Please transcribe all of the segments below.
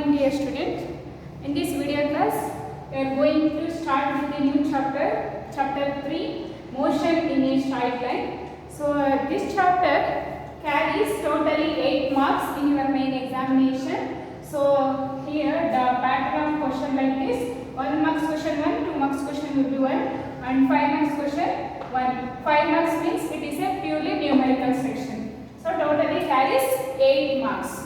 morning, dear student. In this video class, we are going to start with a new chapter, chapter 3, motion in a straight line. So, this chapter carries totally 8 marks in your main examination. So, here the pattern of question like this: 1 marks question 1, 2 marks question will be 1, and 5 marks question 1. 5 marks means it is a purely numerical section. So, totally carries 8 marks.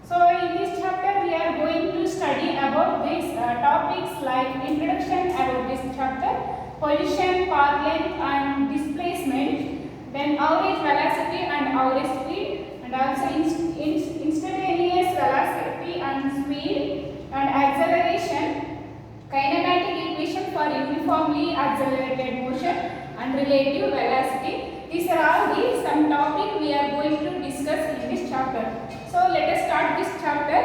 So, in this chapter we are going to study about these topics like introduction about this chapter, position, path length and displacement, then average velocity and average speed, and also instantaneous velocity and speed, and acceleration, kinematic equation for uniformly accelerated motion, and relative velocity. These are all the some topic we are going to discuss in this chapter. So let us start this chapter.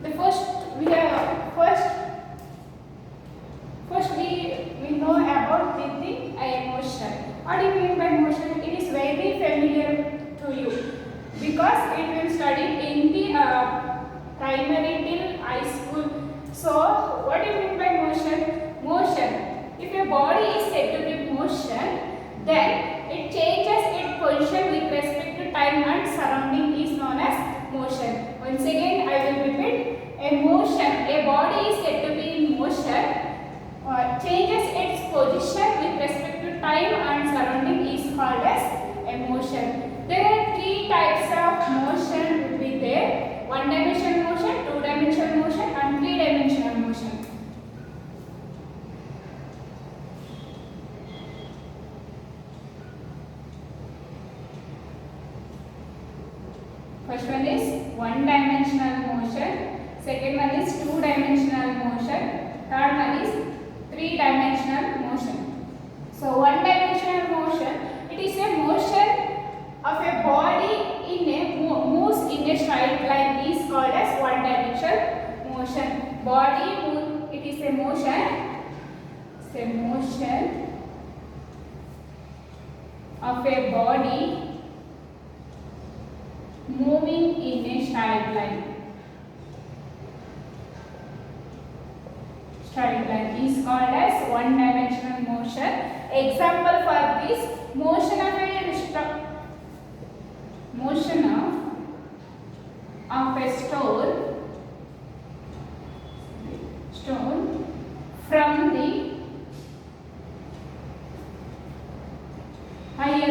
The first we know about the motion. What do you mean by motion? It is very familiar to you because it will study in the primary till high school. So, what do you mean by motion? Motion. If a body is said to be motion, then it changes its position with respect to time and surrounding is known as motion. Once again, I will repeat. A motion, a body is said to be in motion, changes its position with respect to time and surrounding is called as a motion. There are 3 types of motion will be there: 1-dimensional motion, 2-dimensional motion and 3-dimensional motion. First one is 1-dimensional motion, second one is 2-dimensional motion, third one is 3-dimensional motion. So 1-dimensional motion, it is a motion of a body in a moves in a straight line is called as 1-dimensional motion. Body move, it is a motion. It's a motion of a body moving in a straight line. Straight line is called as 1-dimensional motion. Example for this: motion of a stone from the higher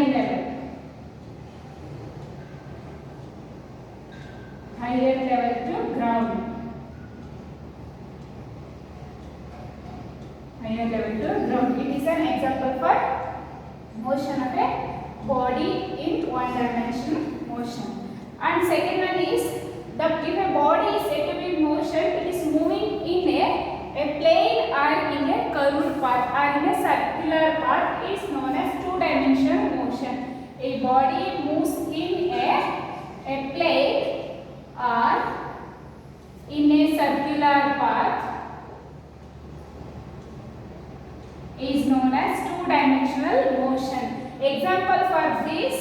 level to ground. Higher level to ground. It is an example for motion of a body in 1-dimensional motion. And second one is that if a body is said to be in motion, it is moving in a plane or in a curved path or in a circular path is known as 2-dimensional motion. A body moves in a plane or in a circular path is known as 2-dimensional motion. Example for this: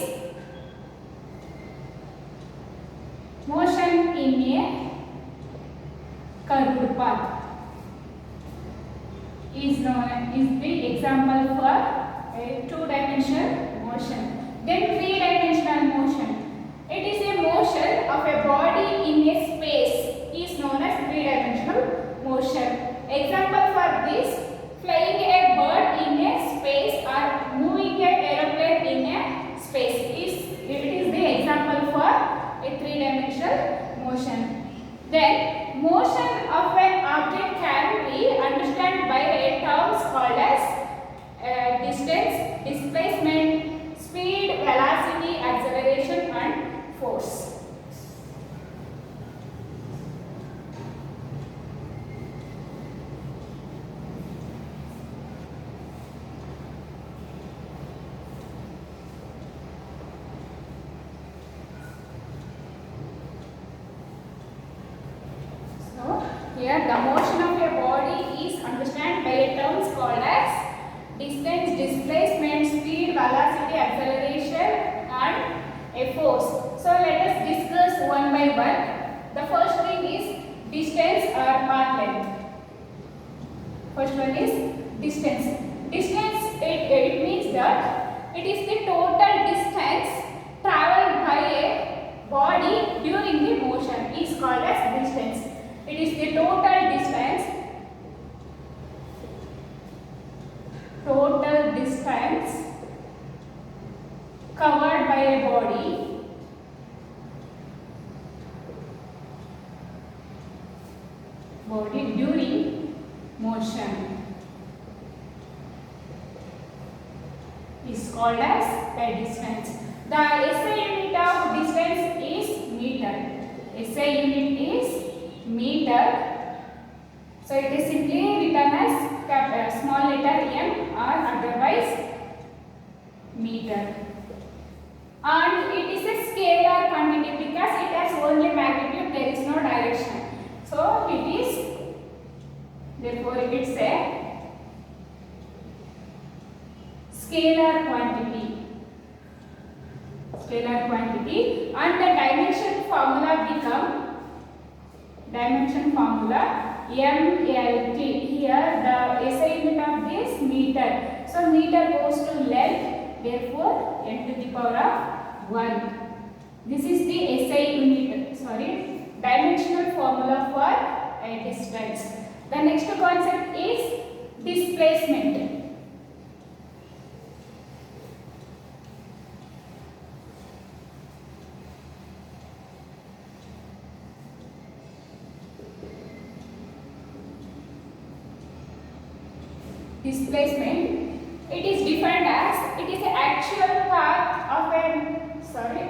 motion in a curved path is the example for a 2-dimensional motion. Then 3-dimensional motion. It is a motion of a body in a space is known as 3-dimensional motion. Example for this: flying a bird in a space or moving an aeroplane in a space. It is the example for a 3-dimensional motion. Then motion of an object can be understood by a terms called as distance, displacement, speed, velocity, acceleration and force. Here the motion of a body is understood by terms called as distance, displacement, speed, velocity, acceleration and a force. So let us discuss one by one. The first thing is distance or path length. First one is distance. Distance, it means that it is the total distance traveled by a body during the motion is called as distance. It is the total distance covered by a body during motion is called as a distance. The SI unit of distance is meter. SI unit is meter. So it is simply written as small letter m or otherwise meter. And it is a scalar quantity because it has only magnitude, there is no direction. So it is, therefore it is a scalar quantity. Scalar quantity, and the dimension formula become dimension formula MLT. Here the SI unit of this meter. So meter goes to length, therefore n to the power of 1. This is the SI unit, dimensional formula for a distance. The next concept is displacement. Displacement, it is defined as it is the actual path of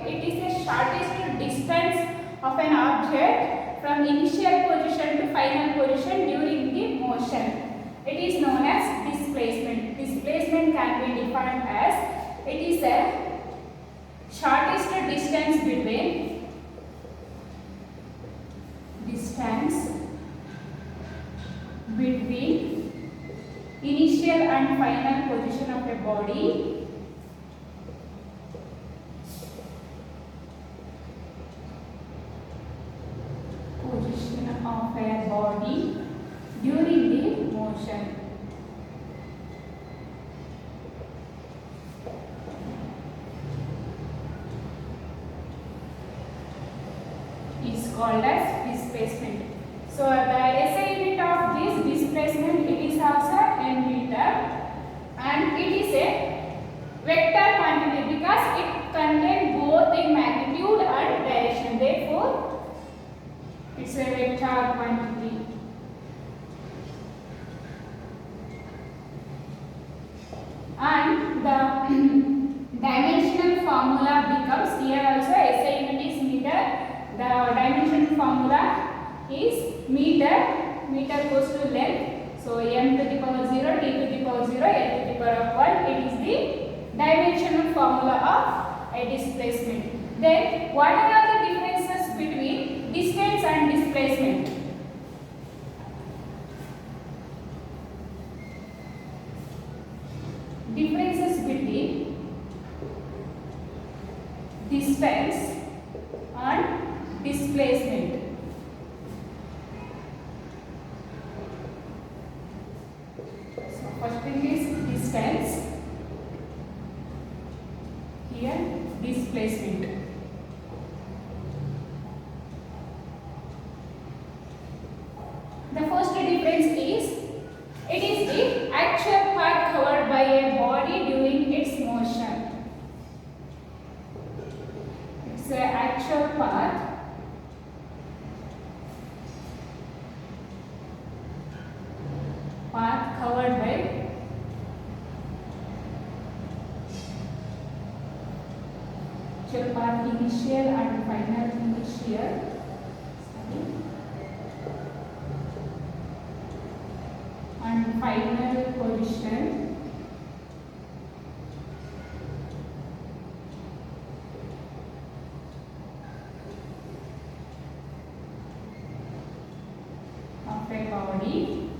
it is the shortest distance of an object from initial position to final position during the motion. It is known as displacement. Displacement can be defined as it is the shortest distance between initial and final position of a body during the motion. Is called as displacement. So the SI unit of this displacement, it is also n meter, and it is a vector quantity because it contains both in magnitude and direction. Therefore, it's a vector quantity. And the dimensional formula becomes, here also SI unit is meter. The dimension formula is meter. Meter goes to length. So m to the power 0, t to the power 0, l to the power of 1. It is the dimensional formula of a displacement. Then what are the differences between distance and displacement? Differences between distance and displacement. So first thing is distance, here displacement. The first difference is it is the actual path covered by a body during its motion. It's the actual path covered by actual path initial and final and final position of a body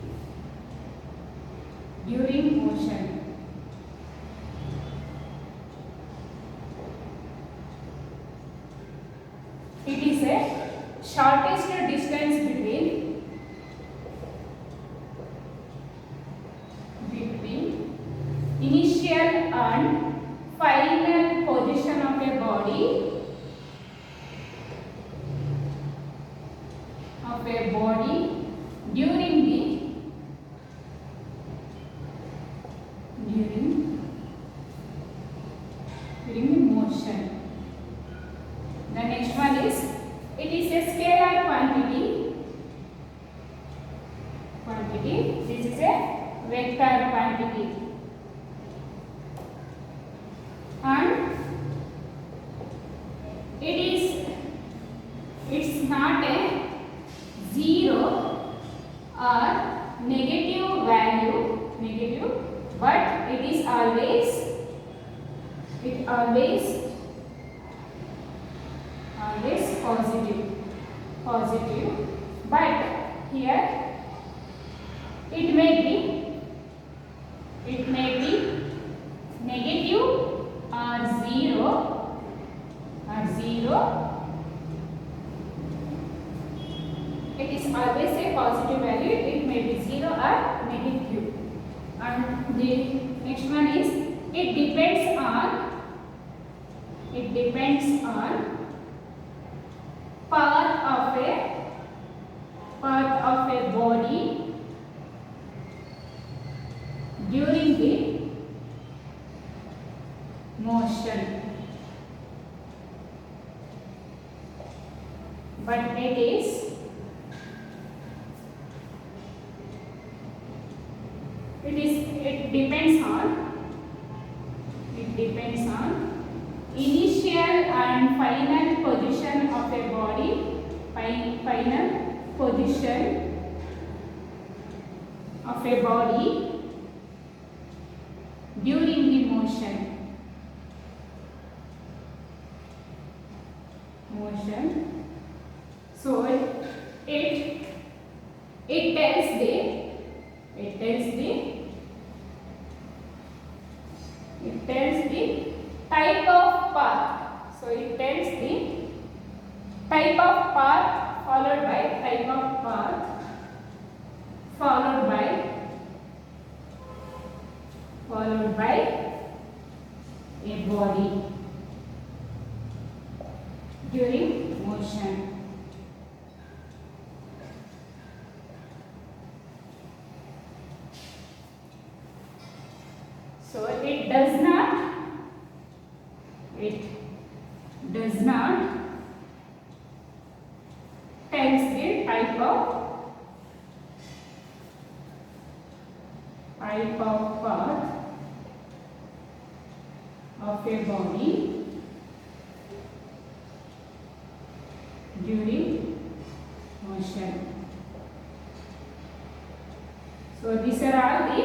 during motion. during the motion. The next one is, it is a scalar quantity. This is a vector quantity. And it's not a zero or negative value, but it is always positive. But here it may be negative or zero. It is always a positive value. It may be zero or negative. And the next one is, it depends on part of a body during the motion. But it depends on initial and final position of a body, during the motion. So it tells the type of path. So it tells the type of path followed by a body during motion. So it does not tells the type of path of a body during motion. So these are all the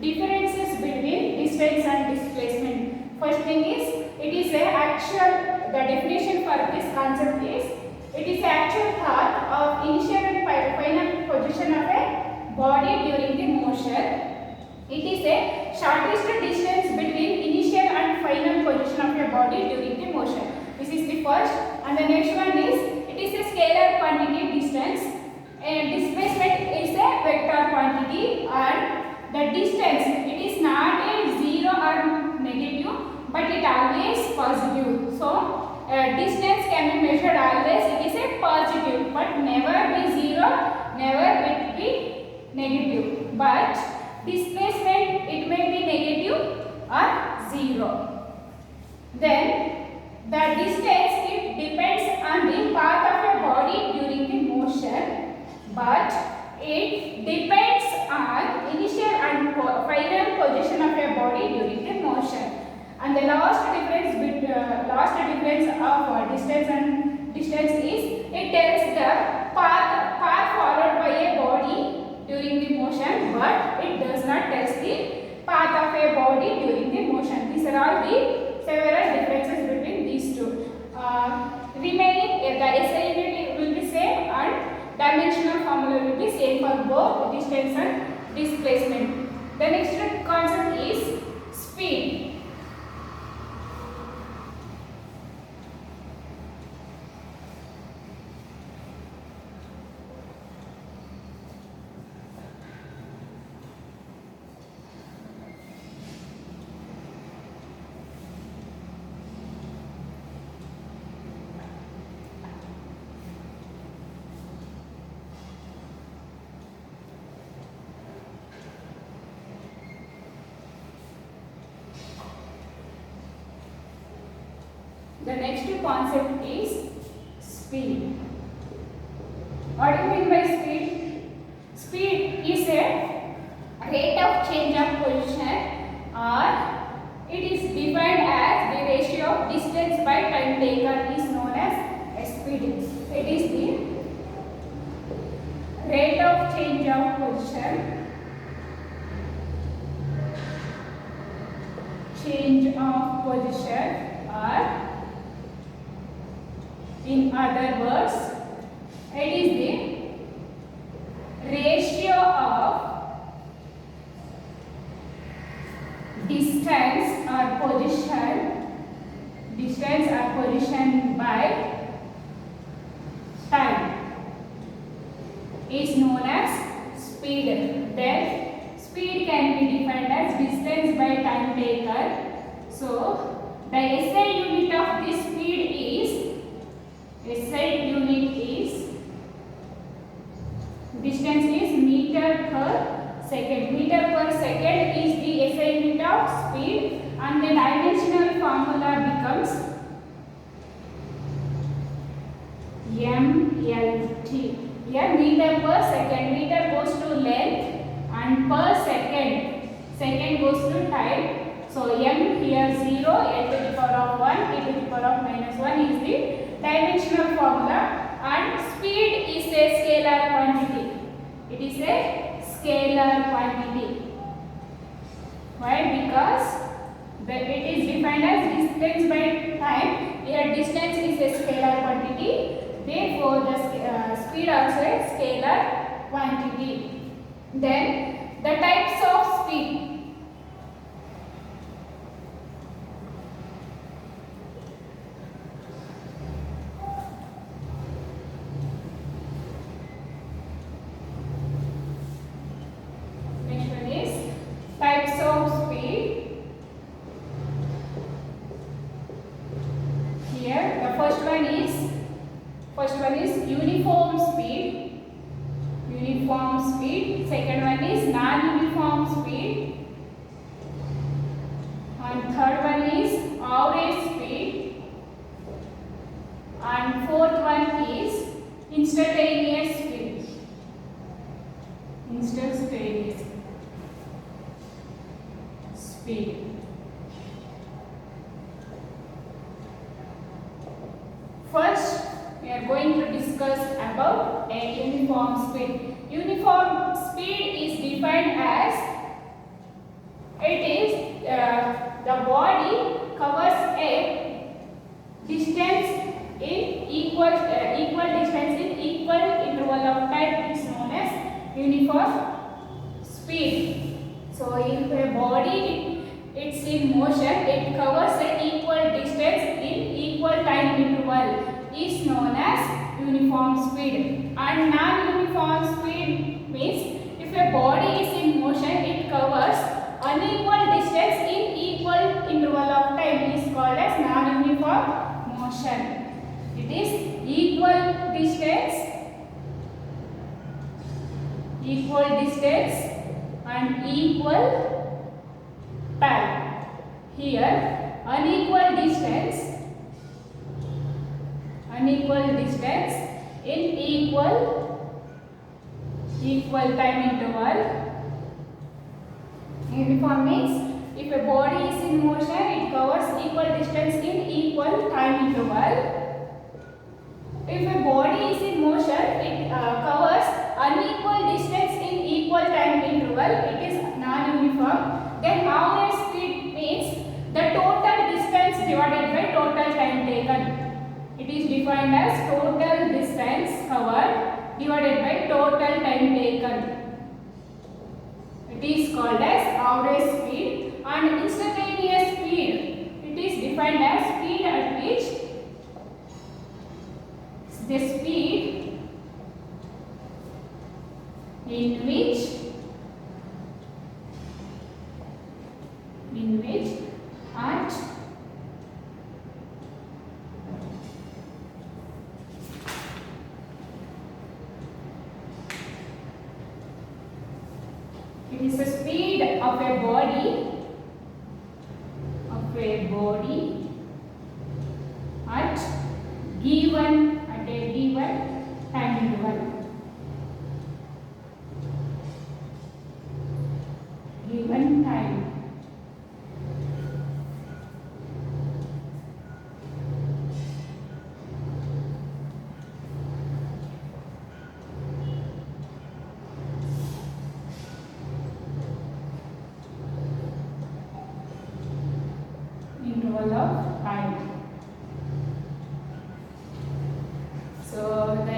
differences between distance and displacement. First thing is, the definition for this concept is, it is the actual path of initial and final position of a body during the motion. It is a shortest distance between initial and final position of a body during the motion. This is the first. And the next one is, it is a scalar quantity, distance, and displacement is a vector quantity, and the distance, it is not a zero or negative, but it always positive. So distance can be measured always, it is a positive, but never be zero, never will be negative. But displacement, it may be negative or zero. Then the distance, it depends on the path of a body during the motion, but it depends on initial and final position of a body during the motion. And the last difference of distance is, it tells the path followed by a body during the motion, but it does not tell the path of a body during the motion. These are all the several differences between these two. Remaining, the SI unit will be same and dimensional formula will be same for both distance and displacement. The next concept is speed. concept is speed. What do you mean by speed? Speed is a rate of change of position, or it is defined as the ratio of distance by time taken is known as speed. It is the rate of change of position, or in other words, it is the ratio of distance or position by time is known as speed. Then speed can be defined as distance by time taken. So the SI unit of this speed is distance is meter per second. Meter per second is the SI unit of speed, and the dimensional formula becomes MLT. Here meter per second, meter goes to length and per second goes to time. So m here 0, a to the power of 1, e to the power of -1 is the dimensional formula, and speed is a scalar quantity. It is a scalar quantity. Why? Because it is defined as distance by time. Here distance is a scalar quantity. Therefore, the speed also a scalar quantity. Then the types of speed. Next one is types of speed. Here the first one is uniform speed. Second one is non-uniform speed, and third one is average speed, and fourth one is instantaneous speed. First, we are going to discuss about a uniform speed. Uniform speed is defined as the body covers a distance in equal distance in equal interval of time is known as uniform speed. So if a body it's in motion, it covers an equal distance in equal time interval is known as uniform speed. And non-uniform speed means if a body is in motion, it covers unequal distance in equal interval of time is called as non-uniform motion. It is equal distance and equal time. Here unequal distance in equal time interval. Uniform means if a body is in motion, it covers equal distance in equal time interval. If a body is in motion, it covers unequal distance in equal time interval. It is non-uniform. Then average speed means the total distance divided by total time taken. It is defined as total distance covered divided by total time taken. It is called as average speed. And instantaneous speed, it is defined as speed at which the speed in which at it is the speed of a body at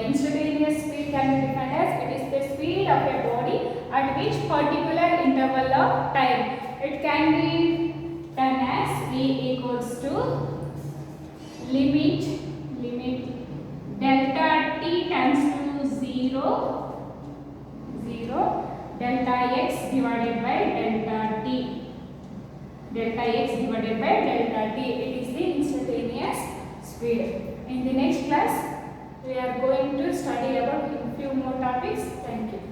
instantaneous speed can be defined as it is the speed of a body at which particular interval of time. It can be done as v equals to limit delta t tends to 0 delta x divided by delta t. Delta x divided by delta t. It is the instantaneous speed. In the next class, we are going to study about a few more topics. Thank you.